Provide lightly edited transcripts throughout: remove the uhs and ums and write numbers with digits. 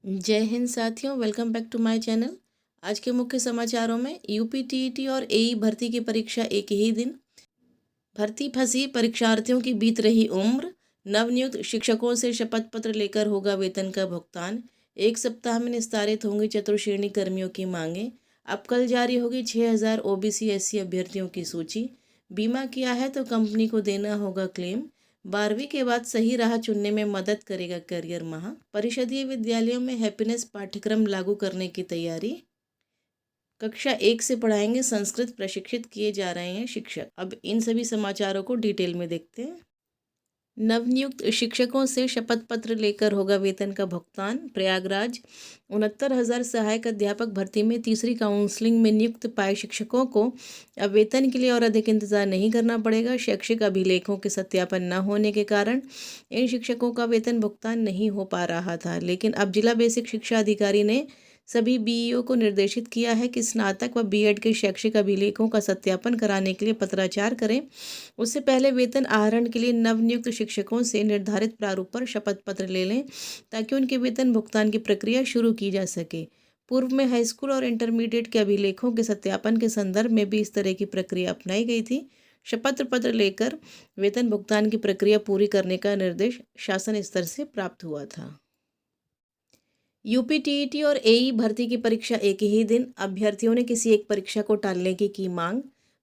जय हिंद साथियों, welcome back to my channel. आज के मुख्य समाचारों में यूपी टीईटी और एई भर्ती की परीक्षा एक ही दिन, भर्ती फंसी परीक्षार्थियों की बीत रही उम्र, नवनियुक्त शिक्षकों से शपथ पत्र लेकर होगा वेतन का भुगतान, एक सप्ताह में निस्तारित होंगी चतुर्श्रेणी कर्मियों की मांगें, अब कल जारी होगी 6000 ओबीसी एससी अभ्यर्थियों की सूची, बीमा किया है तो कंपनी को देना होगा क्लेम, 12वीं के बाद सही राह चुनने में मदद करेगा करियर माह, परिषदीय विद्यालयों में हैप्पीनेस पाठ्यक्रम लागू करने की तैयारी, कक्षा 1 से पढ़ाएंगे संस्कृत, प्रशिक्षित किए जा रहे हैं शिक्षक। अब इन सभी समाचारों को डिटेल में देखते हैं। नवनियुक्त शिक्षकों से शपथ पत्र लेकर होगा वेतन का भुगतान। प्रयागराज 69,000 सहायक अध्यापक भर्ती में तीसरी काउंसलिंग में नियुक्त पाए शिक्षकों को अब वेतन के लिए और अधिक इंतजार नहीं करना पड़ेगा। शैक्षिक अभिलेखों के सत्यापन न होने के कारण इन शिक्षकों का वेतन भुगतान नहीं हो पा रहा था, लेकिन अब जिला बेसिक शिक्षा अधिकारी ने सभी बीईओ को निर्देशित किया है कि स्नातक व बीएड के शैक्षिक अभिलेखों का सत्यापन कराने के लिए पत्राचार करें। उससे पहले वेतन आहरण के लिए नवनियुक्त शिक्षकों से निर्धारित प्रारूप पर शपथ पत्र ले लें, ताकि उनके वेतन भुगतान की प्रक्रिया शुरू की जा सके। पूर्व में हाईस्कूल और इंटरमीडिएट के अभिलेखों के सत्यापन के संदर्भ में भी इस तरह की प्रक्रिया अपनाई गई थी। शपथ पत्र लेकर वेतन भुगतान की प्रक्रिया पूरी करने का निर्देश शासन स्तर से प्राप्त हुआ था। यूपी टीईटी और एई भर्ती की परीक्षा एक ही दिन, अभ्यर्थियों ने किसी एक परीक्षा को टालने की मांग।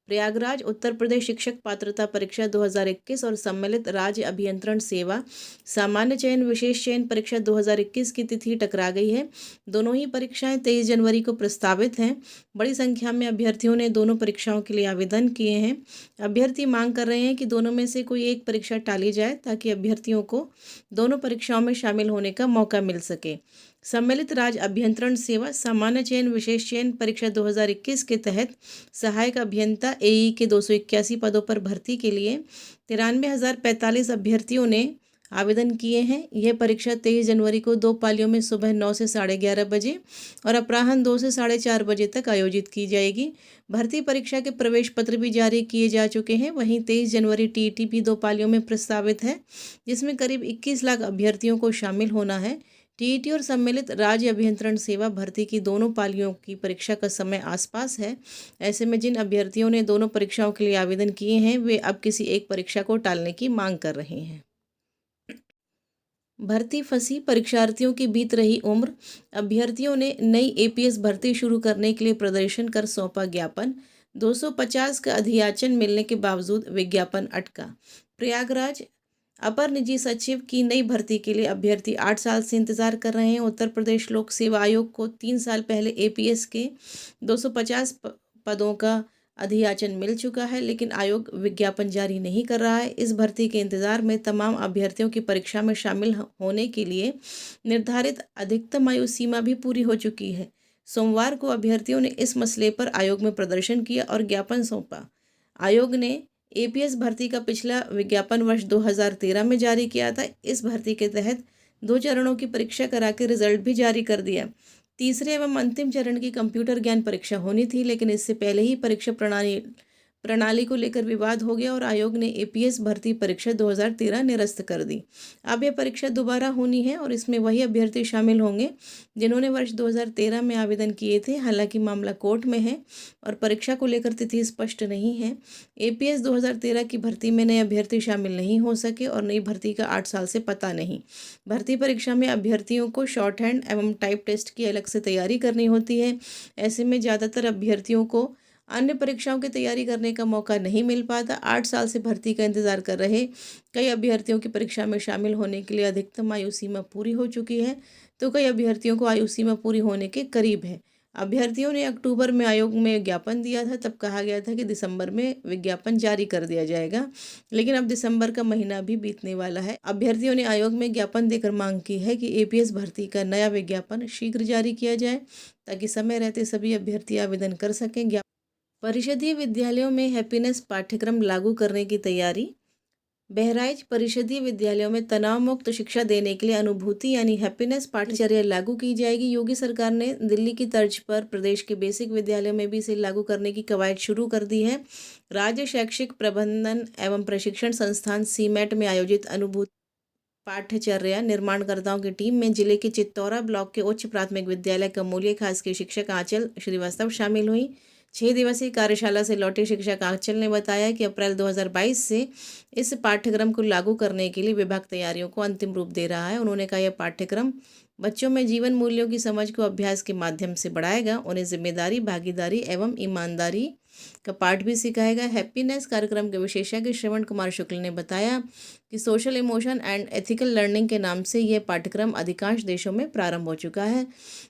प्रयागराज उत्तर प्रदेश शिक्षक पात्रता परीक्षा 2021 और सम्मिलित राज्य अभियंत्रण सेवा सामान्य चयन विशेष चयन परीक्षा 2021 की तिथि टकरा गई है। दोनों ही परीक्षाएं 23 जनवरी को प्रस्तावित हैं। बड़ी संख्या में अभ्यर्थियों ने दोनों परीक्षाओं के लिए आवेदन किए हैं। अभ्यर्थी मांग कर रहे हैं कि दोनों में से कोई एक परीक्षा टाली जाए, ताकि अभ्यर्थियों को दोनों परीक्षाओं में शामिल होने का मौका मिल सके। सम्मिलित राज्य अभियंत्रण सेवा सामान्य चयन विशेष चयन परीक्षा 2021 के तहत सहायक अभियंता एई के 281 पदों पर भर्ती के लिए 93,045 अभ्यर्थियों ने आवेदन किए हैं। यह परीक्षा 23 जनवरी को 2 पालियों में सुबह 9 से 11:30 बजे और अपराह्न 2 से 4:30 बजे तक आयोजित की जाएगी। भर्ती परीक्षा के प्रवेश पत्र भी जारी किए जा चुके हैं। वहीं 23 जनवरी टीईटी भी 2 पालियों में प्रस्तावित है, जिसमें करीब 21 लाख अभ्यर्थियों को शामिल होना है। टीईटी और सम्मिलित राज्य अभियंत्रण सेवा भर्ती की दोनों पालियों की परीक्षा का समय आसपास है। ऐसे में जिन अभ्यर्थियों ने दोनों परीक्षाओं के लिए आवेदन किए हैं, वे अब किसी एक परीक्षा को टालने की मांग कर रहे हैं। भर्ती फंसी परीक्षार्थियों की बीत रही उम्र, अभ्यर्थियों ने नई एपीएस भर्ती शुरू करने के लिए प्रदर्शन कर सौंपा ज्ञापन। 250 का अधियाचन मिलने के बावजूद विज्ञापन अटका। प्रयागराज अपर निजी सचिव की नई भर्ती के लिए अभ्यर्थी 8 साल से इंतजार कर रहे हैं। उत्तर प्रदेश लोक सेवा आयोग को 3 साल पहले एपीएस के 250 पदों का अधियाचन मिल चुका है, लेकिन आयोग विज्ञापन जारी नहीं कर रहा है। इस भर्ती के इंतजार में तमाम अभ्यर्थियों की परीक्षा में शामिल होने के लिए निर्धारित अधिकतम आयु सीमा भी पूरी हो चुकी है। सोमवार को अभ्यर्थियों ने इस मसले पर आयोग में प्रदर्शन किया और ज्ञापन सौंपा। आयोग ने एपीएस भर्ती का पिछला विज्ञापन वर्ष 2013 में जारी किया था। इस भर्ती के तहत 2 चरणों की परीक्षा करा के रिजल्ट भी जारी कर दिया। तीसरे एवं अंतिम चरण की कंप्यूटर ज्ञान परीक्षा होनी थी, लेकिन इससे पहले ही परीक्षा प्रणाली को लेकर विवाद हो गया और आयोग ने एपीएस भर्ती परीक्षा 2013 निरस्त कर दी। अब यह परीक्षा दोबारा होनी है और इसमें वही अभ्यर्थी शामिल होंगे जिन्होंने वर्ष 2013 में आवेदन किए थे। हालांकि मामला कोर्ट में है और परीक्षा को लेकर तिथि स्पष्ट नहीं है। एपीएस 2013 की भर्ती में नए अभ्यर्थी शामिल नहीं हो सके और नई भर्ती का 8 साल से पता नहीं। भर्ती परीक्षा में अभ्यर्थियों को शॉर्ट हैंड एवं टाइप टेस्ट की अलग से तैयारी करनी होती है। ऐसे में ज़्यादातर अभ्यर्थियों को अन्य परीक्षाओं की तैयारी करने का मौका नहीं मिल पाता। 8 साल से भर्ती का इंतजार कर रहे कई अभ्यर्थियों की परीक्षा में शामिल होने के लिए अधिकतम आयु सीमा पूरी हो चुकी है, तो कई अभ्यर्थियों को आयु सीमा पूरी होने के करीब है। अभ्यर्थियों ने अक्टूबर में आयोग में ज्ञापन दिया था, तब कहा गया था कि दिसंबर में विज्ञापन जारी कर दिया जाएगा, लेकिन अब दिसंबर का महीना भी बीतने वाला है। अभ्यर्थियों ने आयोग में ज्ञापन देकर मांग की है कि एपीएस भर्ती का नया विज्ञापन शीघ्र जारी किया जाए, ताकि समय रहते सभी अभ्यर्थी आवेदन कर सकें। परिषदीय विद्यालयों में हैप्पीनेस पाठ्यक्रम लागू करने की तैयारी। बहराइच परिषदीय विद्यालयों में तनाव मुक्त शिक्षा देने के लिए अनुभूति यानी हैप्पीनेस पाठ्यचर्या लागू की जाएगी। योगी सरकार ने दिल्ली की तर्ज पर प्रदेश के बेसिक विद्यालयों में भी इसे लागू करने की कवायद शुरू कर दी है। राज्य शैक्षिक प्रबंधन एवं प्रशिक्षण संस्थान सीमेट में आयोजित अनुभूति पाठ्यचर्या निर्माणकर्ताओं की टीम में जिले के चित्तौरा ब्लॉक के उच्च प्राथमिक विद्यालय कमोलिया खास की शिक्षक आंचल श्रीवास्तव शामिल हुई। 6 दिवसीय कार्यशाला से लौटे शिक्षक आंचल ने बताया कि अप्रैल 2022 से इस पाठ्यक्रम को लागू करने के लिए विभाग तैयारियों को अंतिम रूप दे रहा है। उन्होंने कहा, यह पाठ्यक्रम बच्चों में जीवन मूल्यों की समझ को अभ्यास के माध्यम से बढ़ाएगा। उन्हें जिम्मेदारी, भागीदारी एवं ईमानदारी का पाठ भी सिखाएगा। हैप्पीनेस कार्यक्रम के विशेषज्ञ श्रवण कुमार शुक्ल ने बताया कि social emotion and ethical learning के नाम से यह पाठ्यक्रम अधिकांश देशों में प्रारंभ हो चुका है।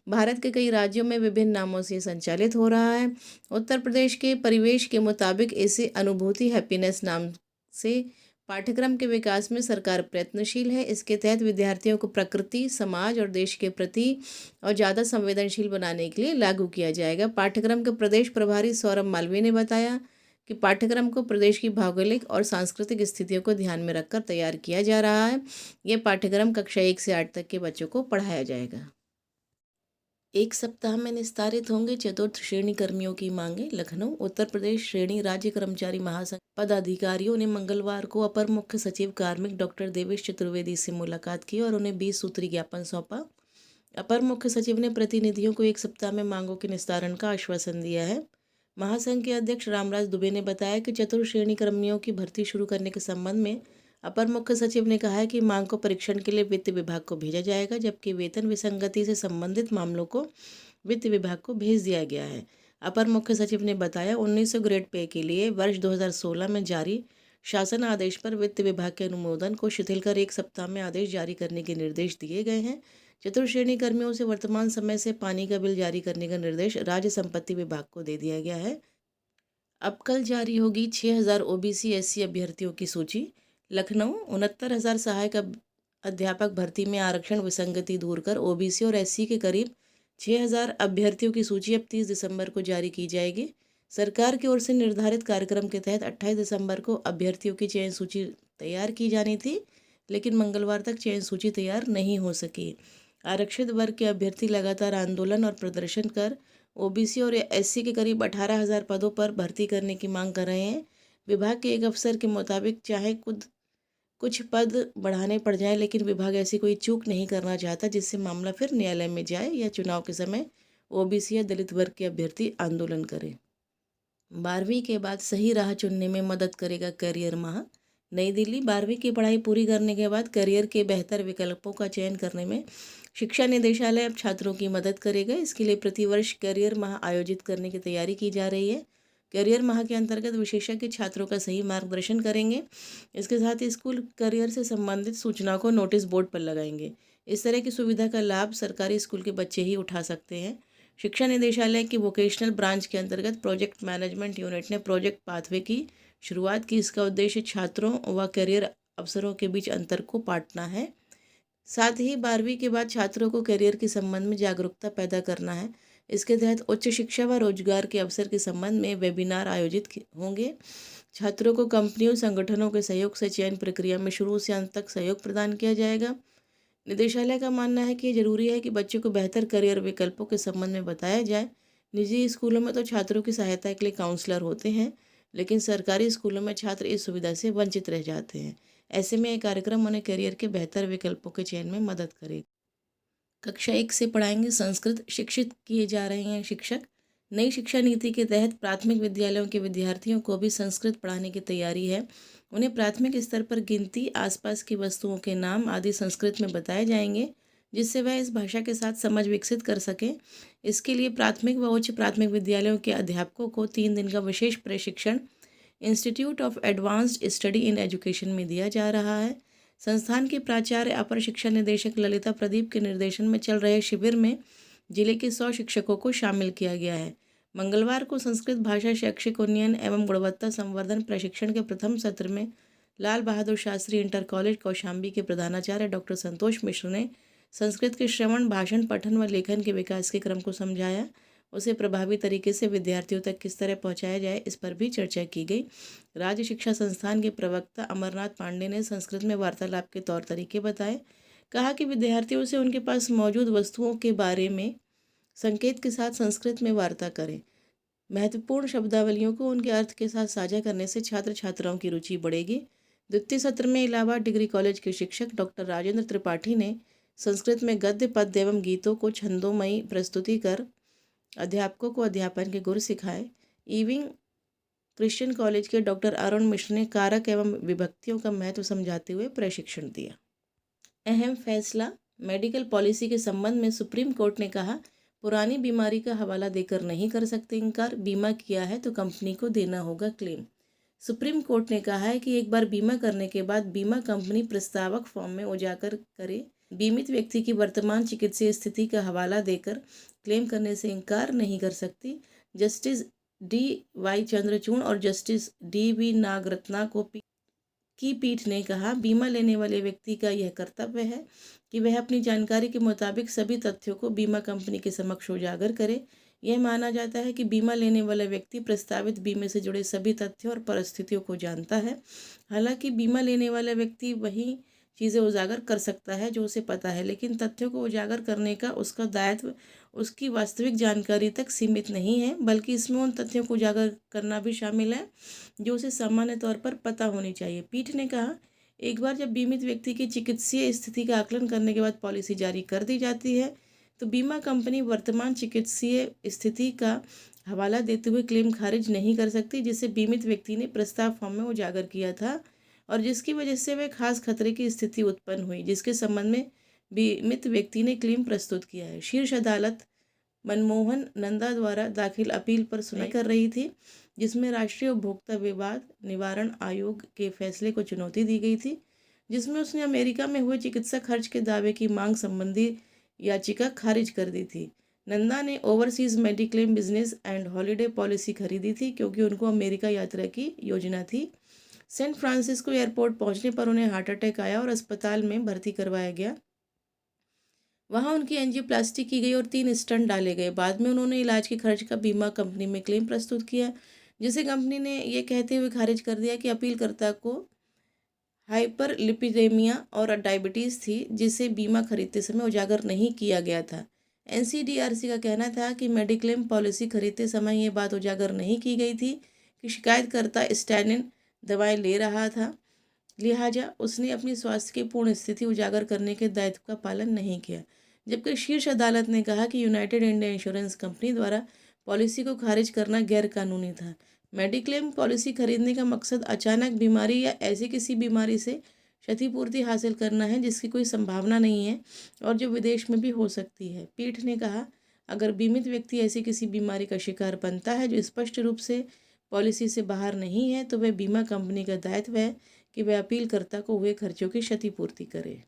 भारत के कई राज्यों में विभिन्न नामों से संचालित हो रहा है। उत्तर प्रदेश के परिवेश के मुताबिक इसे अनुभूति हैप्पीनेस नाम से पाठ्यक्रम के विकास में सरकार प्रयत्नशील है। इसके तहत विद्यार्थियों को प्रकृति, समाज और देश के प्रति और ज़्यादा संवेदनशील बनाने के लिए लागू किया जाएगा। पाठ्यक्रम के प्रदेश प्रभारी सौरभ मालवीय ने बताया कि पाठ्यक्रम को प्रदेश की भौगोलिक और सांस्कृतिक स्थितियों को ध्यान में रखकर तैयार किया जा रहा है। यह पाठ्यक्रम कक्षा 1 से 8 तक के बच्चों को पढ़ाया जाएगा। एक सप्ताह में निस्तारित होंगे चतुर्थ श्रेणी कर्मियों की मांगे। लखनऊ उत्तर प्रदेश श्रेणी राज्य कर्मचारी महासंघ पदाधिकारियों ने मंगलवार को अपर मुख्य सचिव कार्मिक डॉक्टर देवेश चतुर्वेदी से मुलाकात की और उन्हें 20 सूत्री ज्ञापन सौंपा। अपर मुख्य सचिव ने प्रतिनिधियों को एक सप्ताह में मांगों के निस्तारण का आश्वासन दिया है। महासंघ के अध्यक्ष रामराज दुबे ने बताया कि चतुर्थ श्रेणी कर्मियों की भर्ती शुरू करने के संबंध में अपर मुख्य सचिव ने कहा है कि मांग को परीक्षण के लिए वित्त विभाग को भेजा जाएगा, जबकि वेतन विसंगति से संबंधित मामलों को वित्त विभाग को भेज दिया गया है। अपर मुख्य सचिव ने बताया, 1900 ग्रेड पे के लिए वर्ष 2016 में जारी शासन आदेश पर वित्त विभाग के अनुमोदन को शिथिल कर एक सप्ताह में आदेश जारी करने के निर्देश दिए गए हैं। चतुर्थ श्रेणी कर्मियों से वर्तमान समय से पानी का बिल जारी करने का निर्देश राज्य संपत्ति विभाग को दे दिया गया है। अब कल जारी होगी 6000 ओबीसी एससी अभ्यर्थियों की सूची। लखनऊ 69,000 सहायक अध्यापक भर्ती में आरक्षण विसंगति दूर कर ओबीसी और एससी के करीब 6000 अभ्यर्थियों की सूची अब 30 दिसंबर को जारी की जाएगी। सरकार की ओर से निर्धारित कार्यक्रम के तहत 28 दिसंबर को अभ्यर्थियों की चयन सूची तैयार की जानी थी, लेकिन मंगलवार तक चयन सूची तैयार नहीं हो सकी। आरक्षित वर्ग के अभ्यर्थी लगातार आंदोलन और प्रदर्शन कर ओबीसी और एससी के करीब 18,000 पदों पर भर्ती करने की मांग कर रहे हैं। विभाग के एक अफसर के मुताबिक चाहे कुछ पद बढ़ाने पड़ जाए, लेकिन विभाग ऐसी कोई चूक नहीं करना चाहता जिससे मामला फिर न्यायालय में जाए या चुनाव के समय ओबीसी या दलित वर्ग के अभ्यर्थी आंदोलन करें। 12वीं के बाद सही राह चुनने में मदद करेगा करियर माह। नई दिल्ली 12वीं की पढ़ाई पूरी करने के बाद करियर के बेहतर विकल्पों का चयन करने में शिक्षा निदेशालय अब छात्रों की मदद करेगा। इसके लिए प्रतिवर्ष करियर माह आयोजित करने की तैयारी की जा रही है। करियर माह के अंतर्गत विशेषज्ञ छात्रों का सही मार्गदर्शन करेंगे। इसके साथ ही स्कूल करियर से संबंधित सूचनाओं को नोटिस बोर्ड पर लगाएंगे। इस तरह की सुविधा का लाभ सरकारी स्कूल के बच्चे ही उठा सकते हैं। शिक्षा निदेशालय की वोकेशनल ब्रांच के अंतर्गत प्रोजेक्ट मैनेजमेंट यूनिट ने प्रोजेक्ट पाथवे की शुरुआत की। इसका उद्देश्य छात्रों व करियर अवसरों के बीच अंतर को पाटना है। साथ ही 12वीं के बाद छात्रों को करियर के संबंध में जागरूकता पैदा करना है। इसके तहत उच्च शिक्षा व रोजगार के अवसर के संबंध में वेबिनार आयोजित होंगे। छात्रों को कंपनियों संगठनों के सहयोग से चयन प्रक्रिया में शुरू से अंत तक सहयोग प्रदान किया जाएगा। निदेशालय का मानना है कि ये जरूरी है कि बच्चों को बेहतर करियर विकल्पों के संबंध में बताया जाए। निजी स्कूलों में तो छात्रों की सहायता के लिए काउंसलर होते हैं, लेकिन सरकारी स्कूलों में छात्र इस सुविधा से वंचित रह जाते हैं। ऐसे में ये कार्यक्रम उन्हें करियर के बेहतर विकल्पों के चयन में मदद करेगा। कक्षा 1 से पढ़ाएंगे संस्कृत, शिक्षित किए जा रहे हैं शिक्षक। नई शिक्षा नीति के तहत प्राथमिक विद्यालयों के विद्यार्थियों को भी संस्कृत पढ़ाने की तैयारी है। उन्हें प्राथमिक स्तर पर गिनती, आसपास की वस्तुओं के नाम आदि संस्कृत में बताए जाएंगे, जिससे वह इस भाषा के साथ समझ विकसित कर सकें। इसके लिए प्राथमिक व उच्च प्राथमिक विद्यालयों के अध्यापकों को 3 दिन का विशेष प्रशिक्षण institute of advanced study in education में दिया जा रहा है। संस्थान के प्राचार्य अपर शिक्षा निदेशक ललिता प्रदीप के निर्देशन में चल रहे शिविर में जिले के 100 शिक्षकों को शामिल किया गया है। मंगलवार को संस्कृत भाषा शैक्षिक उन्नयन एवं गुणवत्ता संवर्धन प्रशिक्षण के प्रथम सत्र में लाल बहादुर शास्त्री इंटर कॉलेज कौशाम्बी के प्रधानाचार्य डॉक्टर संतोष मिश्र ने संस्कृत के श्रवण, भाषण, पठन व लेखन के विकास के क्रम को समझाया। उसे प्रभावी तरीके से विद्यार्थियों तक किस तरह पहुंचाया जाए, इस पर भी चर्चा की गई। राज्य शिक्षा संस्थान के प्रवक्ता अमरनाथ पांडे ने संस्कृत में वार्तालाप के तौर तरीके बताए। कहा कि विद्यार्थियों से उनके पास मौजूद वस्तुओं के बारे में संकेत के साथ संस्कृत में वार्ता करें। महत्वपूर्ण शब्दावलियों को उनके अर्थ के साथ साझा करने से छात्र छात्राओं की रुचि बढ़ेगी। द्वितीय सत्र में इलाहाबाद डिग्री कॉलेज के शिक्षक डॉक्टर राजेंद्र त्रिपाठी ने संस्कृत में गद्य पद्य एवं गीतों को छंदोमयी प्रस्तुति कर अध्यापकों को अध्यापन के गुर सिखाए। इविंग क्रिश्चियन कॉलेज के डॉक्टर अरुण मिश्र ने कारक एवं विभक्तियों का महत्व समझाते हुए प्रशिक्षण दिया। अहम फैसला, मेडिकल पॉलिसी के संबंध में सुप्रीम कोर्ट ने कहा, पुरानी बीमारी का हवाला देकर नहीं कर सकते इनकार, बीमा किया है तो कंपनी को देना होगा क्लेम। सुप्रीम कोर्ट ने कहा है कि एक बार बीमा करने के बाद बीमा कंपनी प्रस्तावक फॉर्म में उजागर करे, बीमित व्यक्ति की वर्तमान चिकित्सीय स्थिति का हवाला देकर क्लेम करने से इनकार नहीं कर सकती। Justice D.Y. चंद्रचूड़ और जस्टिस D.V. नागरत्ना की पीठ ने कहा, बीमा लेने वाले व्यक्ति का यह कर्तव्य है कि वह अपनी जानकारी के मुताबिक सभी तथ्यों को बीमा कंपनी के समक्ष उजागर करे। यह माना जाता है कि बीमा लेने वाला व्यक्ति प्रस्तावित बीमे से जुड़े सभी तथ्यों और परिस्थितियों को जानता है। हालांकि बीमा लेने वाला व्यक्ति वही चीज़ें उजागर कर सकता है जो उसे पता है, लेकिन तथ्यों को उजागर करने का उसका दायित्व उसकी वास्तविक जानकारी तक सीमित नहीं है, बल्कि इसमें उन तथ्यों को उजागर करना भी शामिल है जो उसे सामान्य तौर पर पता होनी चाहिए। पीठ ने कहा, एक बार जब बीमित व्यक्ति की चिकित्सीय स्थिति का आकलन करने के बाद पॉलिसी जारी कर दी जाती है तो बीमा कंपनी वर्तमान चिकित्सीय स्थिति का हवाला देते हुए क्लेम खारिज नहीं कर सकती, जिसे बीमित व्यक्ति ने प्रस्ताव फॉर्म में उजागर किया था और जिसकी वजह से वह खास खतरे की स्थिति उत्पन्न हुई, जिसके संबंध में बीमित व्यक्ति ने क्लेम प्रस्तुत किया है। शीर्ष अदालत मनमोहन नंदा द्वारा दाखिल अपील पर सुनवाई कर रही थी, जिसमें राष्ट्रीय उपभोक्ता विवाद निवारण आयोग के फैसले को चुनौती दी गई थी, जिसमें उसने अमेरिका में हुए चिकित्सा खर्च के दावे की मांग संबंधी याचिका खारिज कर दी थी। नंदा ने overseas mediclaim business and holiday policy खरीदी थी क्योंकि उनको अमेरिका यात्रा की योजना थी। सैन फ्रांसिस्को एयरपोर्ट पहुंचने पर उन्हें हार्ट अटैक आया और अस्पताल में भर्ती करवाया गया। वहां उनकी एंजियोप्लास्टी की गई और 3 स्टंट डाले गए। बाद में उन्होंने इलाज के खर्च का बीमा कंपनी में क्लेम प्रस्तुत किया, जिसे कंपनी ने ये कहते हुए खारिज कर दिया कि अपीलकर्ता को हाइपरलिपिडेमिया और डायबिटीज़ थी, जिसे बीमा खरीदते समय उजागर नहीं किया गया था। NCDRC का कहना था कि मेडिक्लेम पॉलिसी खरीदते समय ये बात उजागर नहीं की गई थी कि शिकायतकर्ता स्टैटिन दवाएं ले रहा था, लिहाजा उसने अपनी स्वास्थ्य की पूर्ण स्थिति उजागर करने के दायित्व का पालन नहीं किया। जबकि शीर्ष अदालत ने कहा कि यूनाइटेड इंडिया इंश्योरेंस कंपनी द्वारा पॉलिसी को खारिज करना गैरकानूनी था। मेडिक्लेम पॉलिसी खरीदने का मकसद अचानक बीमारी या ऐसी किसी बीमारी से क्षतिपूर्ति हासिल करना है जिसकी कोई संभावना नहीं है और जो विदेश में भी हो सकती है। पीठ ने कहा, अगर बीमित व्यक्ति ऐसी किसी बीमारी का शिकार बनता है जो स्पष्ट रूप से पॉलिसी से बाहर नहीं है तो वह बीमा कंपनी का दायित्व है कि वह अपीलकर्ता को हुए खर्चों की क्षतिपूर्ति करे।